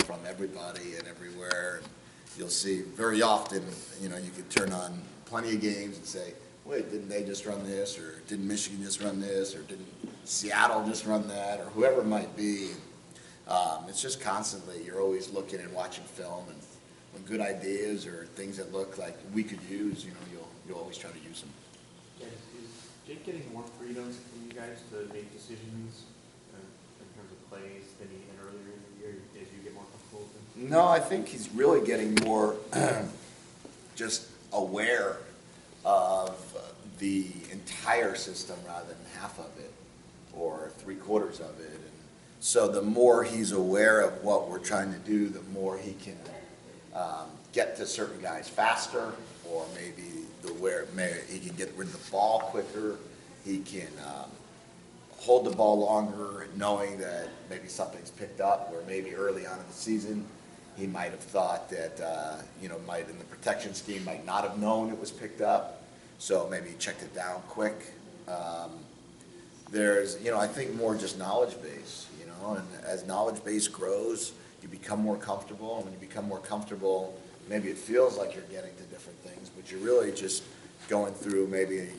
from everybody and everywhere. You'll see very often, you could turn on plenty of games and say, wait, didn't they just run this, or didn't Michigan just run this, or didn't Seattle just run that, or whoever it might be. It's just constantly, you're always looking and watching film, and when good ideas or things that look like we could use, you'll always try to use them. Yeah, is Jake getting more freedom from you guys to make decisions in terms of plays than he did earlier in the year as you get more comfortable with him? No, I think he's really getting more just aware of the entire system rather than half of it or 3/4 of it. And so the more he's aware of what we're trying to do, the more he can get to certain guys faster, or maybe he can get rid of the ball quicker. He can hold the ball longer, knowing that maybe something's picked up, where maybe early on in the season he might have thought that, might in the protection scheme might not have known it was picked up, so maybe he checked it down quick. There's, I think more just knowledge base, and as knowledge base grows, you become more comfortable, and when you become more comfortable, maybe it feels like you're getting to different things, but you're really just going through maybe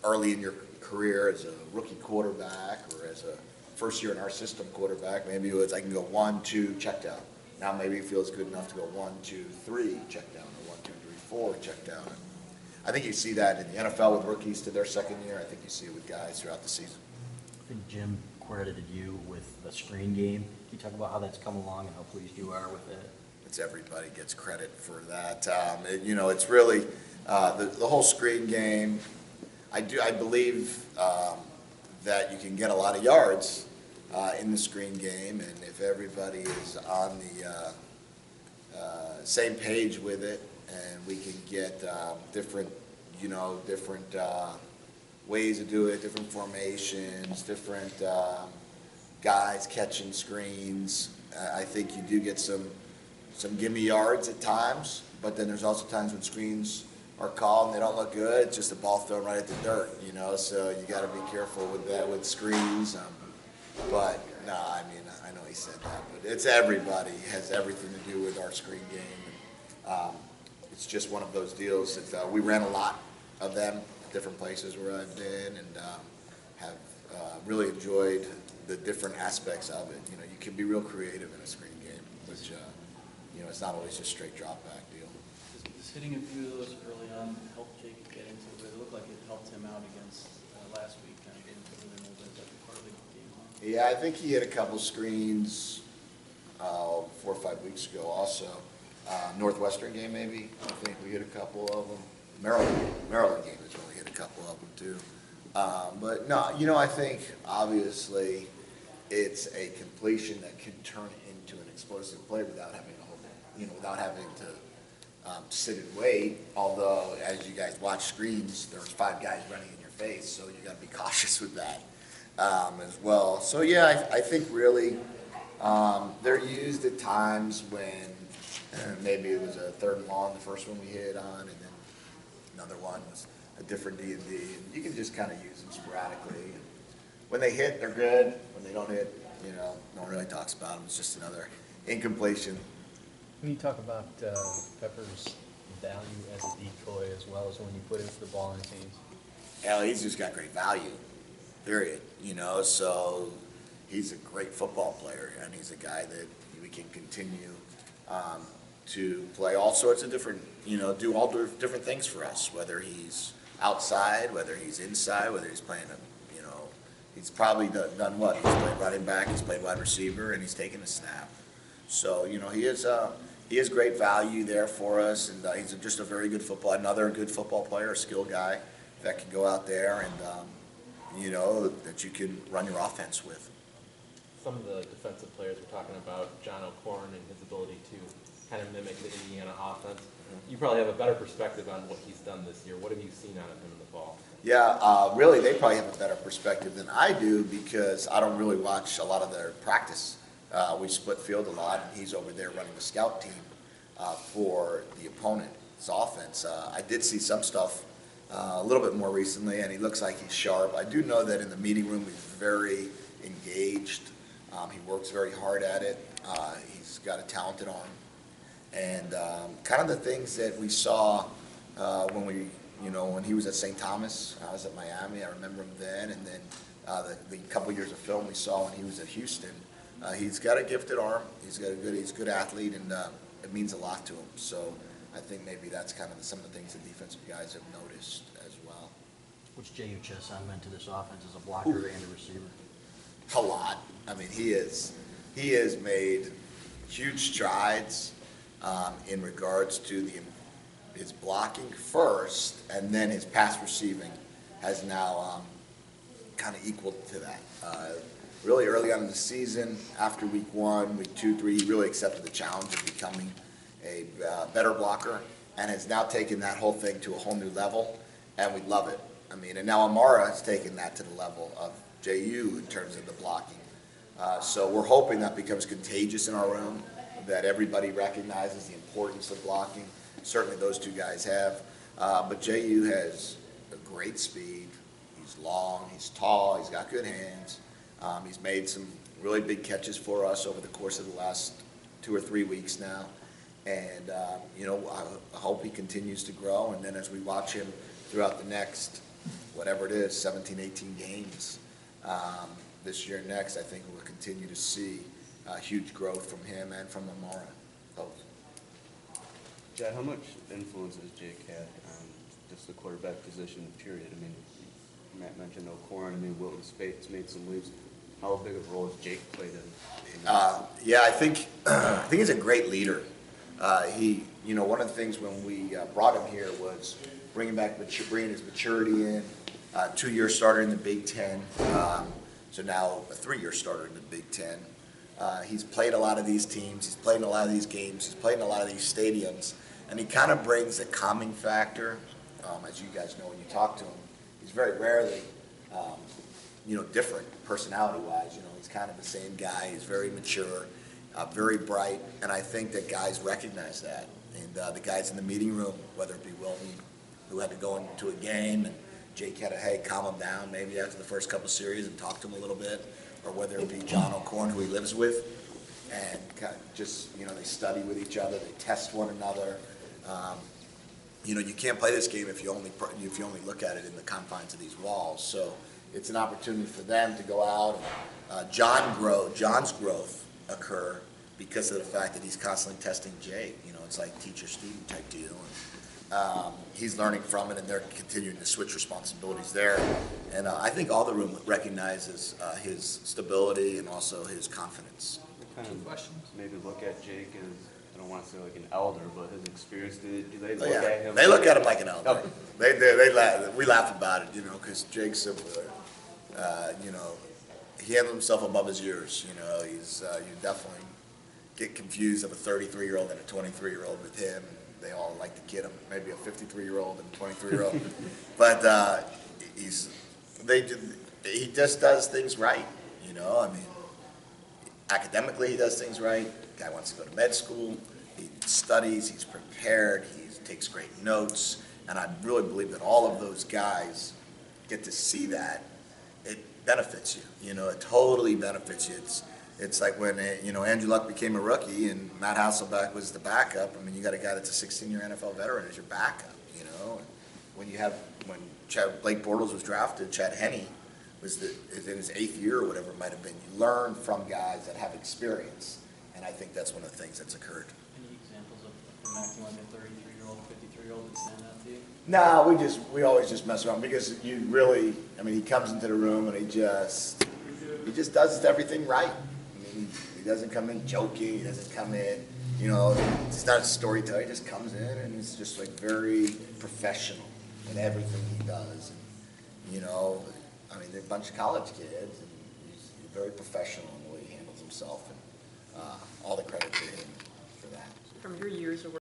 early in your career as a rookie quarterback or as a first year in our system quarterback, maybe it was I can go 1, 2, check down. Now maybe it feels good enough to go 1, 2, 3, check down, or 1, 2, 3, 4, check down. And I think you see that in the NFL with rookies to their second year. I think you see it with guys throughout the season. I think Jim credited you with the screen game. Can you talk about how that's come along and how pleased you are with it? It's everybody gets credit for that. It's really the whole screen game. I believe that you can get a lot of yards in the screen game, and if everybody is on the same page with it, and we can get different ways to do it, different formations, different guys catching screens. I think you do get some gimme yards at times, but then there's also times when screens are called and they don't look good. It's just a ball thrown right at the dirt, so you got to be careful with that with screens. But no, I know he said that, but it's everybody has everything to do with our screen game. It's just one of those deals that we ran a lot of them at different places where I've been, and have really enjoyed the different aspects of it. You can be real creative in a screen game, which it's not always just straight drop back deal. Does hitting a few of those early on help Jake get into it? It looked like it helped him out against last week, kind of getting into it a little bit. Is that part of the game? Yeah, I think he hit a couple screens 4 or 5 weeks ago also. Northwestern game maybe, I think we hit a couple of them. Maryland game is when we hit a couple of them too. But no, I think obviously it's a completion that can turn into an explosive play without having to hold it, without having to sit and wait. Although, as you guys watch screens, there's 5 guys running in your face, so you got to be cautious with that as well. So yeah, I think really they're used at times when maybe it was a 3rd and long, the first one we hit on, and then another one was a different D&D. And you can just kind of use them sporadically. And when they hit, they're good. When they don't hit, no one really talks about them. It's just another incompletion. When you talk about Pepper's value as a decoy as well as when you put the ball in his hands? Hell, he's just got great value, period. So he's a great football player, and he's a guy that we can continue to play all sorts of different, do all different things for us, whether he's outside, whether he's inside, whether he's playing he's probably done what? He's played running back, he's played wide receiver, and he's taken a snap. So, he is great value there for us, and he's just a very good another good football player, a skilled guy that can go out there and, that you can run your offense with. Some of the defensive players were talking about John O'Corn and his ability to kind of mimic the Indiana offense. You probably have a better perspective on what he's done this year. What have you seen out of him in the fall? Yeah, really, they probably have a better perspective than I do because I don't really watch a lot of their practice. We split field a lot, and he's over there running the scout team for the opponent's offense. I did see some stuff a little bit more recently, and he looks like he's sharp. I do know that in the meeting room he's very engaged. He works very hard at it. He's got a talented arm. And kind of the things that we saw when he was at St. Thomas, I was at Miami, I remember him then, and then the couple years of film we saw when he was at Houston. He's got a gifted arm, he's a good athlete, and it means a lot to him. So I think maybe that's kind of some of the things the defensive guys have noticed as well. What's J.U. Chesson meant to this offense as a blocker and a receiver? A lot. I mean, he has made huge strides in regards to his blocking first, and then his pass receiving has now kind of equaled to that. Really early on in the season, after week 1, week 2, 3, he really accepted the challenge of becoming a better blocker, and has now taken that whole thing to a whole new level, and we love it. I mean, and now Amara has taken that to the level of J.U. in terms of the blocking. So we're hoping that becomes contagious in our room, that everybody recognizes the importance of blocking. Certainly those two guys have. But J.U. has a great speed. He's long, he's tall, he's got good hands. He's made some really big catches for us over the course of the last 2 or 3 weeks now. And, I hope he continues to grow. And then as we watch him throughout the next, whatever it is, 17, 18 games this year and next, I think we'll continue to see huge growth from him and from Amara. Jedd, how much influence has Jake had on just the quarterback position, period? I mean, Matt mentioned O'Corn. I mean, Wilton Spates made some leaps. How big of a role has Jake played in? Yeah, I think he's a great leader. One of the things when we brought him here was bringing his maturity in. 2-year starter in the Big Ten, so now a 3-year starter in the Big Ten. He's played a lot of these teams. He's played in a lot of these games. He's played in a lot of these stadiums, and he kind of brings a calming factor. As you guys know, when you talk to him, he's very rarely, different personality-wise. He's kind of the same guy. He's very mature, very bright, and I think that guys recognize that. And the guys in the meeting room, whether it be Wilton, who had to go into a game, and Jake had to, calm him down maybe after the first couple series and talk to him a little bit, or whether it be John O'Corn, who he lives with, and kind of just, they study with each other, they test one another. You can't play this game if you only look at it in the confines of these walls. So it's an opportunity for them to go out and John's growth occur because of the fact that he's constantly testing Jake. It's like teacher-student type deal. And, he's learning from it, and they're continuing to switch responsibilities there. And I think all the room recognizes his stability and also his confidence. What kind of questions? Maybe look at Jake as, I don't want to say like an elder, but his experience. Do they look at him? They look at him like an elder. Okay. They laugh. We laugh about it, because Jake's he handled himself above his years. He's you definitely get confused of a 33-year-old and a 23-year-old with him. They all like to kid him, maybe a 53-year-old and a 23-year-old. But he just does things right, I mean, academically he does things right. Guy wants to go to med school. He studies, he's prepared, he takes great notes. And I really believe that all of those guys get to see that. It benefits you, it totally benefits you. It's like when, Andrew Luck became a rookie and Matt Hasselbeck was the backup. I mean, you got a guy that's a 16-year NFL veteran as your backup, And when Blake Bortles was drafted, Chad Henne is in his 8th year or whatever it might have been. You learn from guys that have experience, and I think that's one of the things that's occurred. Any examples of him acting like a 33-year-old, 53-year-old that stand out to you? No, we always just mess around because he comes into the room and he just does everything right. He doesn't come in joking. He doesn't come in, he's not a storyteller. He just comes in and he's just like very professional in everything he does. And, they're a bunch of college kids, and he's very professional in the way he handles himself, and all the credit to him for that. From your years of